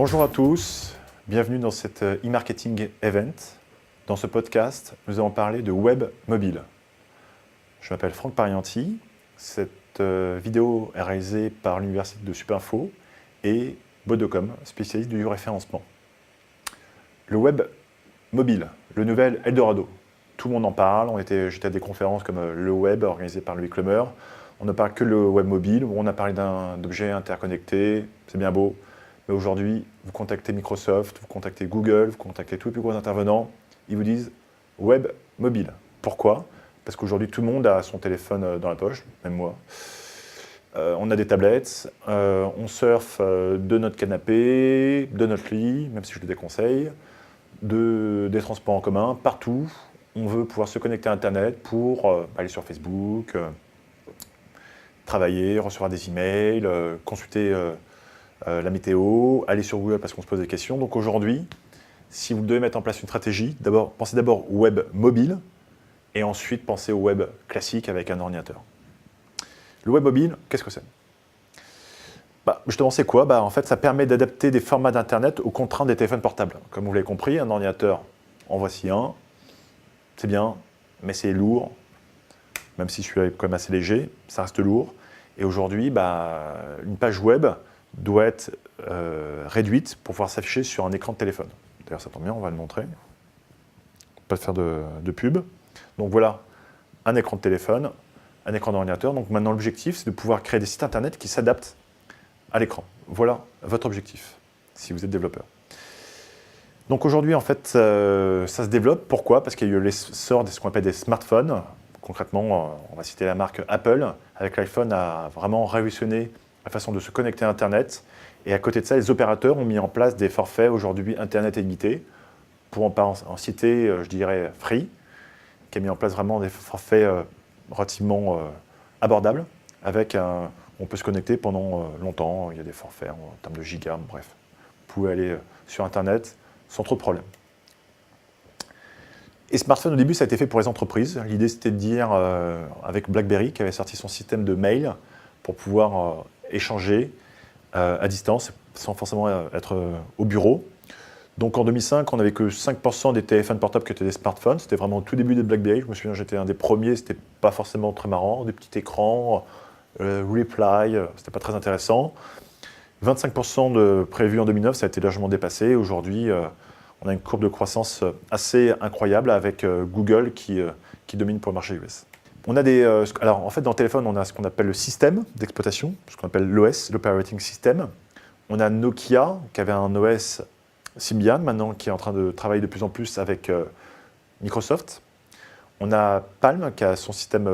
Bonjour à tous, bienvenue dans cet e-marketing event. Dans ce podcast, nous allons parler de web mobile. Je m'appelle Franck Parianti. Cette vidéo est réalisée par l'université de Supinfo et Bodocom, spécialiste du référencement. Le web mobile, le nouvel Eldorado. Tout le monde en parle. J'étais à des conférences comme le web organisé par Louis Clemer. On ne parle que le web mobile, où on a parlé d'objets interconnectés, c'est bien beau. Mais aujourd'hui, vous contactez Microsoft, vous contactez Google, vous contactez tous les plus gros intervenants, ils vous disent web mobile. Pourquoi? Parce qu'aujourd'hui, tout le monde a son téléphone dans la poche, même moi. On a des tablettes, on surfe de notre canapé, de notre lit, même si je le déconseille, des transports en commun, partout. On veut pouvoir se connecter à Internet pour aller sur Facebook, travailler, recevoir des emails, consulter la météo, aller sur Google parce qu'on se pose des questions. Donc aujourd'hui, si vous devez mettre en place une stratégie, pensez d'abord au web mobile et ensuite pensez au web classique avec un ordinateur. Le web mobile, qu'est-ce que c'est? Justement, c'est quoi? En fait, ça permet d'adapter des formats d'Internet aux contraintes des téléphones portables. Comme vous l'avez compris, un ordinateur, en voici un. C'est bien, mais c'est lourd. Même si je suis quand même assez léger, ça reste lourd. Et aujourd'hui, une page web doit être réduite pour pouvoir s'afficher sur un écran de téléphone. D'ailleurs, ça tombe bien, on va le montrer. Pas faire de pub. Donc voilà, un écran de téléphone, un écran d'ordinateur. Donc maintenant, l'objectif, c'est de pouvoir créer des sites Internet qui s'adaptent à l'écran. Voilà votre objectif, si vous êtes développeur. Donc aujourd'hui, en fait, ça se développe. Pourquoi? Parce qu'il y a eu l'essor de ce qu'on appelle des smartphones. Concrètement, on va citer la marque Apple. Avec l'iPhone, a vraiment révolutionné la façon de se connecter à Internet. Et à côté de ça, les opérateurs ont mis en place des forfaits aujourd'hui Internet illimité. Pour en citer, je dirais Free, qui a mis en place vraiment des forfaits relativement abordables. On peut se connecter pendant longtemps. Il y a des forfaits en termes de gigas, bref. Vous pouvez aller sur Internet sans trop de problèmes. Et smartphone, au début, ça a été fait pour les entreprises. L'idée, c'était de dire, avec BlackBerry, qui avait sorti son système de mail, pour pouvoir échanger à distance, sans forcément être au bureau. Donc en 2005, on n'avait que 5% des téléphones portables qui étaient des smartphones. C'était vraiment au tout début des BlackBerry. Je me souviens, j'étais un des premiers, c'était pas forcément très marrant. Des petits écrans, reply, c'était pas très intéressant. 25% prévu en 2009, ça a été largement dépassé. Aujourd'hui, on a une courbe de croissance assez incroyable avec Google qui domine pour le marché US. Alors, en fait, dans le téléphone, on a ce qu'on appelle le système d'exploitation, ce qu'on appelle l'OS, l'Operating System. On a Nokia, qui avait un OS Symbian, maintenant qui est en train de travailler de plus en plus avec Microsoft. On a Palm, qui a son système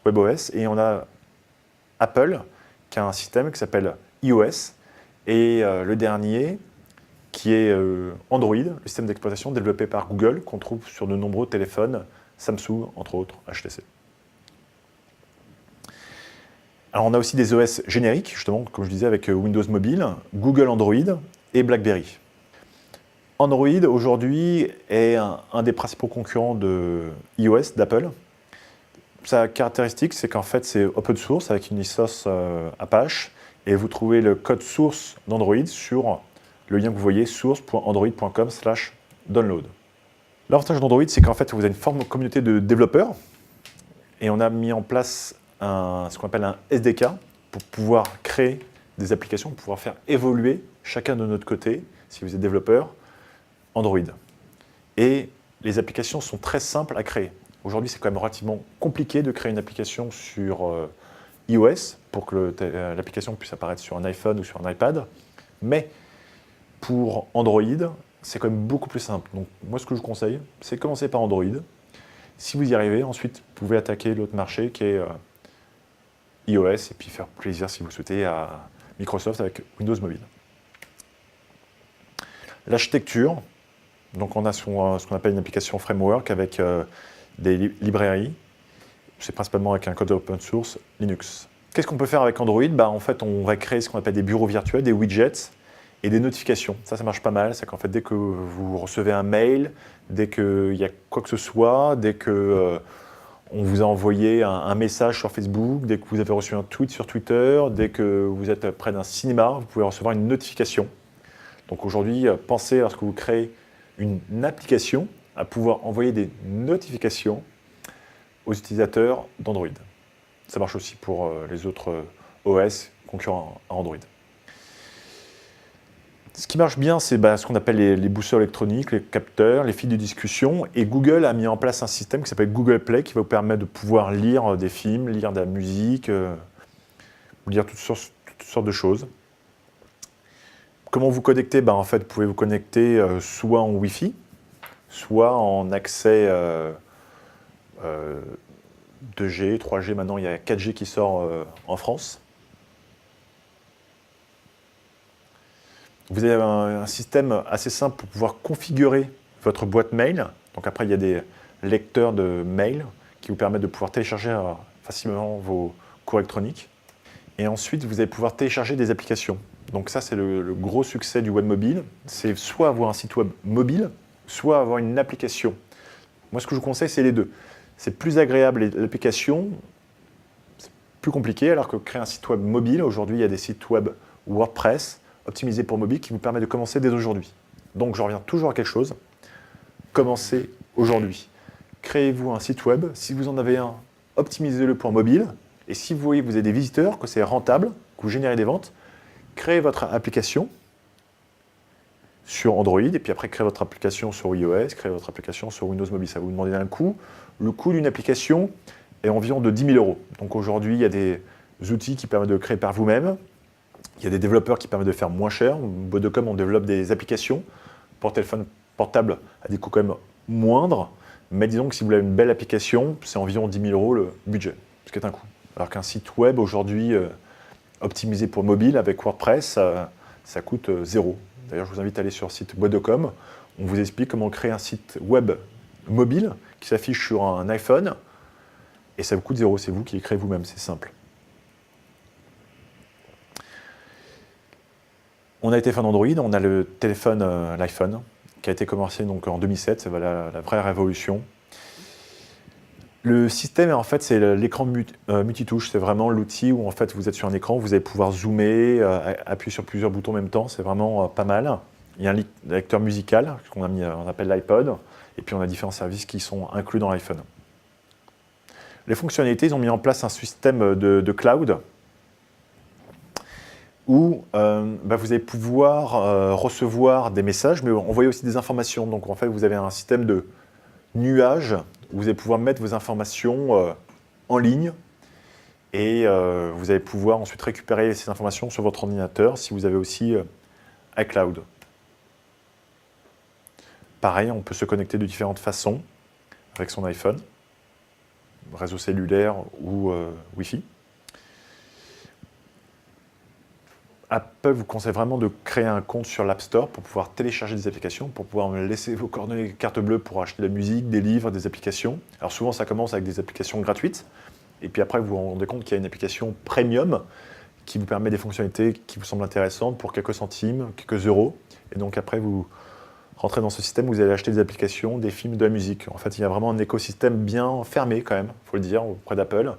WebOS, et on a Apple, qui a un système qui s'appelle iOS. Et le dernier, qui est Android, le système d'exploitation développé par Google, qu'on trouve sur de nombreux téléphones, Samsung, entre autres, HTC. Alors on a aussi des OS génériques, justement, comme je disais, avec Windows Mobile, Google Android et BlackBerry. Android, aujourd'hui, est un des principaux concurrents de iOS, d'Apple. Sa caractéristique, c'est qu'en fait, c'est open source, avec une licence Apache, et vous trouvez le code source d'Android sur le lien que vous voyez, source.android.com/download. L'avantage d'Android, c'est qu'en fait, vous avez une forme de communauté de développeurs, et on a mis en place ce qu'on appelle un SDK pour pouvoir créer des applications, pour pouvoir faire évoluer chacun de notre côté, si vous êtes développeur, Android. Et les applications sont très simples à créer. Aujourd'hui, c'est quand même relativement compliqué de créer une application sur iOS pour que l'application puisse apparaître sur un iPhone ou sur un iPad. Mais pour Android, c'est quand même beaucoup plus simple. Donc moi, ce que je vous conseille, c'est de commencer par Android. Si vous y arrivez, ensuite, vous pouvez attaquer l'autre marché qui est iOS et puis faire plaisir, si vous le souhaitez, à Microsoft avec Windows Mobile. L'architecture, donc on a ce qu'on appelle une application framework avec des librairies. C'est principalement avec un code open source Linux. Qu'est-ce qu'on peut faire avec Android? En fait, on va créer ce qu'on appelle des bureaux virtuels, des widgets et des notifications. Ça marche pas mal. C'est qu'en fait, dès que vous recevez un mail, dès qu'il y a quoi que ce soit, dès que on vous a envoyé un message sur Facebook, dès que vous avez reçu un tweet sur Twitter, dès que vous êtes près d'un cinéma, vous pouvez recevoir une notification. Donc aujourd'hui, pensez lorsque vous créez une application à pouvoir envoyer des notifications aux utilisateurs d'Android. Ça marche aussi pour les autres OS concurrents à Android. Ce qui marche bien, c'est ce qu'on appelle les boosters électroniques, les capteurs, les fils de discussion. Et Google a mis en place un système qui s'appelle Google Play qui va vous permettre de pouvoir lire des films, lire de la musique, ou lire toutes sortes de choses. Comment vous connecter? En fait, vous pouvez vous connecter soit en Wi-Fi, soit en accès 2G, 3G. Maintenant, il y a 4G qui sort en France. Vous avez un système assez simple pour pouvoir configurer votre boîte mail. Donc après, il y a des lecteurs de mail qui vous permettent de pouvoir télécharger facilement vos cours électroniques. Et ensuite, vous allez pouvoir télécharger des applications. Donc ça, c'est le gros succès du web mobile. C'est soit avoir un site web mobile, soit avoir une application. Moi, ce que je vous conseille, c'est les deux. C'est plus agréable l'application, c'est plus compliqué, alors que créer un site web mobile, aujourd'hui, il y a des sites web WordPress optimisés pour mobile qui vous permettent de commencer dès aujourd'hui. Donc, je reviens toujours à quelque chose. Commencez aujourd'hui. Créez-vous un site web. Si vous en avez un, optimisez-le pour mobile. Et si vous voyez que vous avez des visiteurs, que c'est rentable, que vous générez des ventes, créez votre application sur Android, et puis après, créez votre application sur iOS, créez votre application sur Windows Mobile. Ça va vous demander un coût. Le coût d'une application est environ de 10 000 €. Donc aujourd'hui, il y a des outils qui permettent de créer par vous-même. Il y a des développeurs qui permettent de faire moins cher. Bodocom, on développe des applications pour téléphone portable à des coûts quand même moindres. Mais disons que si vous voulez une belle application, c'est environ 10 000 € le budget, ce qui est un coût. Alors qu'un site web aujourd'hui optimisé pour mobile avec WordPress, ça coûte 0. D'ailleurs, je vous invite à aller sur le site Bodocom. On vous explique comment créer un site web mobile qui s'affiche sur un iPhone. Et ça vous coûte 0. C'est vous qui les créez vous-même. C'est simple. On a été fan Android. On a le téléphone, l'iPhone, qui a été commencé donc en 2007. C'est la vraie révolution. Le système, en fait, c'est l'écran multitouche. C'est vraiment l'outil où en fait, vous êtes sur un écran, vous allez pouvoir zoomer, appuyer sur plusieurs boutons en même temps. C'est vraiment pas mal. Il y a un lecteur musical on appelle l'iPod. Et puis, on a différents services qui sont inclus dans l'iPhone. Les fonctionnalités, ils ont mis en place un système de cloud où vous allez pouvoir recevoir des messages, mais envoyer aussi des informations. Donc, en fait, vous avez un système de nuage où vous allez pouvoir mettre vos informations en ligne et vous allez pouvoir ensuite récupérer ces informations sur votre ordinateur si vous avez aussi iCloud. Pareil, on peut se connecter de différentes façons avec son iPhone, réseau cellulaire ou Wi-Fi. Apple vous conseille vraiment de créer un compte sur l'App Store pour pouvoir télécharger des applications, pour pouvoir laisser vos coordonnées carte bleue pour acheter de la musique, des livres, des applications. Alors souvent, ça commence avec des applications gratuites. Et puis après, vous vous rendez compte qu'il y a une application premium qui vous permet des fonctionnalités qui vous semblent intéressantes pour quelques centimes, quelques euros. Et donc après, vous rentrez dans ce système, vous allez acheter des applications, des films, de la musique. En fait, il y a vraiment un écosystème bien fermé quand même, il faut le dire, auprès d'Apple,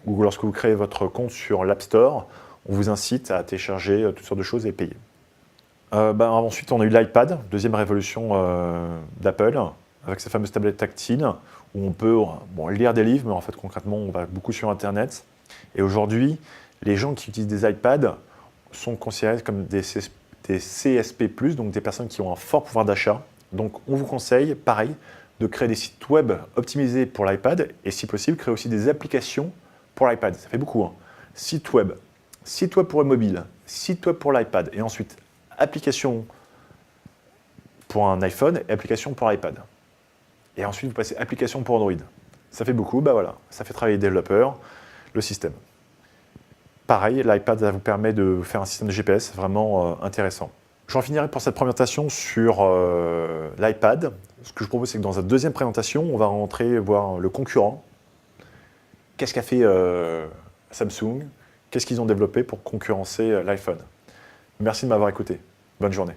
où lorsque vous créez votre compte sur l'App Store, on vous incite à télécharger toutes sortes de choses et payer. Ensuite, on a eu l'iPad, deuxième révolution d'Apple, avec sa fameuse tablette tactile, où on peut lire des livres, mais en fait, concrètement, on va beaucoup sur Internet. Et aujourd'hui, les gens qui utilisent des iPads sont considérés comme des CSP+, donc des personnes qui ont un fort pouvoir d'achat. Donc, on vous conseille, pareil, de créer des sites web optimisés pour l'iPad et, si possible, créer aussi des applications pour l'iPad. Ça fait beaucoup, hein. Site web pour le mobile, site web pour l'iPad et ensuite application pour un iPhone et application pour l'iPad. Et ensuite, vous passez application pour Android. Ça fait beaucoup, voilà, ça fait travailler les développeurs, le système. Pareil, l'iPad ça vous permet de faire un système de GPS vraiment intéressant. J'en finirai pour cette présentation sur l'iPad. Ce que je propose, c'est que dans une deuxième présentation, on va rentrer voir le concurrent. Qu'est-ce qu'a fait Samsung? Qu'est-ce qu'ils ont développé pour concurrencer l'iPhone? Merci de m'avoir écouté. Bonne journée.